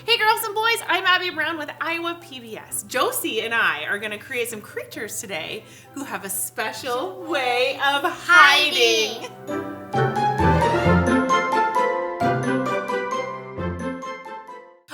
Hey girls and boys, I'm Abby Brown with Iowa PBS. Josie and I are going to create some creatures today who have a special way of hiding.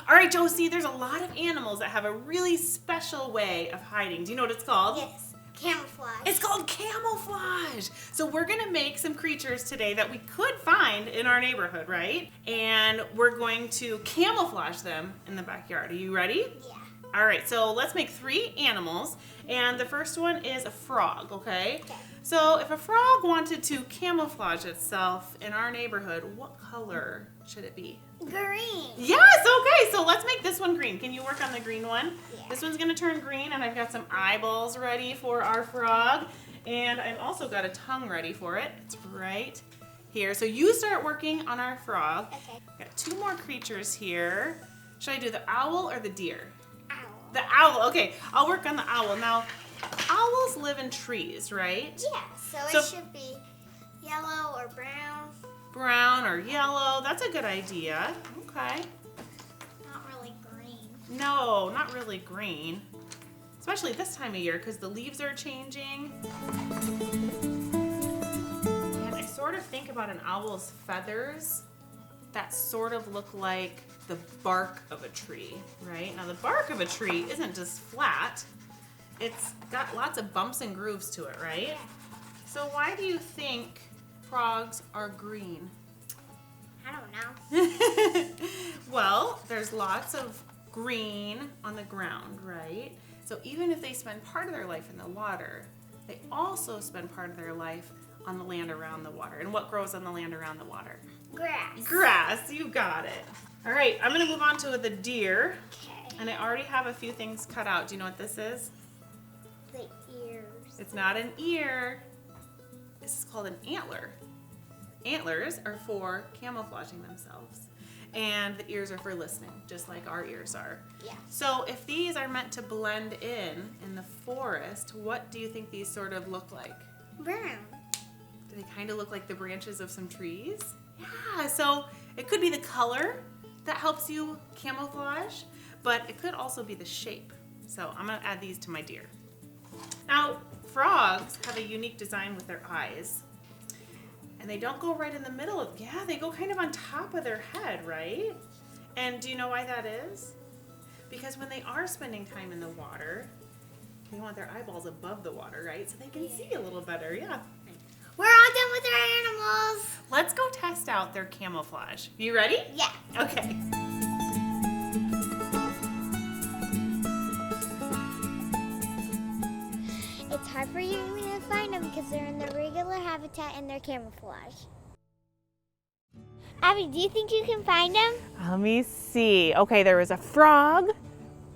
All right, Josie, there's a lot of animals that have a really special way of hiding. Do you know what it's called? Yes, camouflage. It's called camouflage. So we're gonna make some creatures today that we could find in our neighborhood, right? And we're going to camouflage them in the backyard. Are you ready? Yeah. All right, so let's make 3 animals. And the first one is a frog, okay? Okay. So if a frog wanted to camouflage itself in our neighborhood, what color should it be? Green. Yes, okay, so let's make this one green. Can you work on the green one? Yeah. This one's gonna turn green, and I've got some eyeballs ready for our frog. And I've also got a tongue ready for it. It's right here. So you start working on our frog. Okay. Got 2 more creatures here. Should I do the owl or the deer? Owl. The owl, okay. I'll work on the owl. Now, owls live in trees, right? Yeah, so So- it should be yellow or brown. Brown or yellow, that's a good idea. Okay. Not really green. No, not really green. Especially this time of year because the leaves are changing. And I sort of think about an owl's feathers that sort of look like the bark of a tree, right? Now the bark of a tree isn't just flat. It's got lots of bumps and grooves to it, right? Yeah. So why do you think frogs are green? I don't know. Well, there's lots of green on the ground, right? So even if they spend part of their life in the water, they also spend part of their life on the land around the water. And what grows on the land around the water? Grass. Grass, you got it. All right, I'm gonna move on to the deer. Okay. And I already have a few things cut out. Do you know what this is? The ears. It's not an ear. This is called an antler. Antlers are for camouflaging themselves. And the ears are for listening, just like our ears are. Yeah. So if these are meant to blend in the forest, what do you think these sort of look like? Brown. Do they kind of look like the branches of some trees? Yeah, so it could be the color that helps you camouflage, but it could also be the shape. So I'm gonna add these to my deer. Now, frogs have a unique design with their eyes. And they don't go right in the middle of, yeah, they go kind of on top of their head, right? And do you know why that is? Because when they are spending time in the water, they want their eyeballs above the water, right? So they can see a little better, yeah. We're all done with our animals. Let's go test out their camouflage. You ready? Yeah. Okay. It's hard for you to find them because they're in their regular habitat and they're camouflage. Abby, do you think you can find them? Let me see. Okay, there was a frog,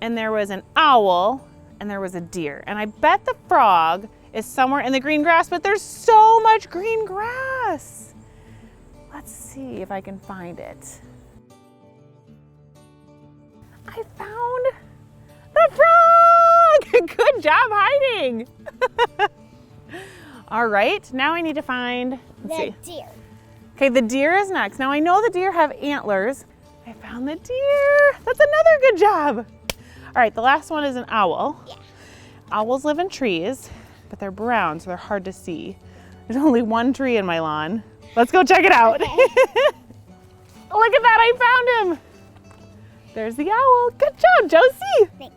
and there was an owl, and there was a deer. And I bet the frog is somewhere in the green grass, but there's so much green grass. Let's see if I can find it. I found the frog! Good job hiding. All right, now I need to find, let's see. Deer. Okay, the deer is next. Now I know the deer have antlers. I found the deer. That's another good job. All right, the last one is an owl. Yeah. Owls live in trees, but they're brown, so they're hard to see. There's only one tree in my lawn. Let's go check it out. Okay. Look at that, I found him. There's the owl. Good job, Josie. Thanks.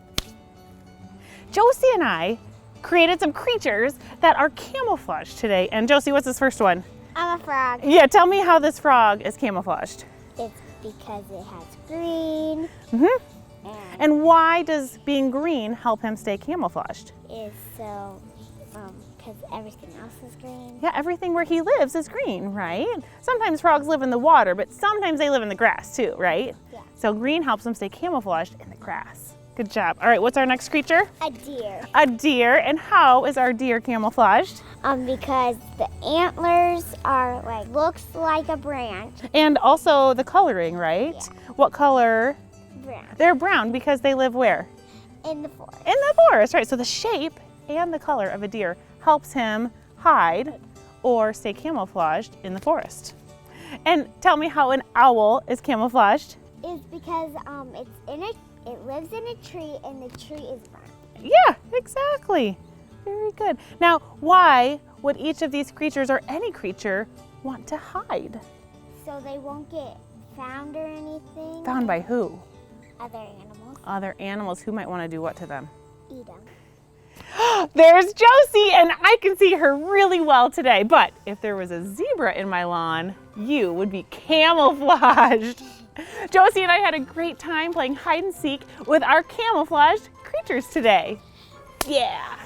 Josie and I created some creatures that are camouflaged today. And Josie, what's this first one? I'm a frog. Yeah, tell me how this frog is camouflaged. It's because it has green Mm-hmm. and And why does being green help him stay camouflaged? is so, because everything else is green. Yeah, everything where he lives is green, right? Sometimes frogs live in the water, but sometimes they live in the grass too, right? Yeah. So green helps them stay camouflaged in the grass. Good job. All right, what's our next creature? A deer. A deer. And how is our deer camouflaged? Because the antlers are looks like a branch. And also the coloring, right? Yeah. What color? Brown. They're brown because they live where? In the forest. In the forest, right? So the shape and the color of a deer helps him hide or stay camouflaged in the forest. And tell me how an owl is camouflaged. is because it lives in a tree and the tree is brown. Yeah, exactly. Very good. Now, why would each of these creatures or any creature want to hide? So they won't get found or anything. Found by who? Other animals. Other animals who might want to do what to them? Eat them. There's Josie, and I can see her really well today. But if there was a zebra in my lawn, you would be camouflaged. Josie and I had a great time playing hide and seek with our camouflaged creatures today. Yeah.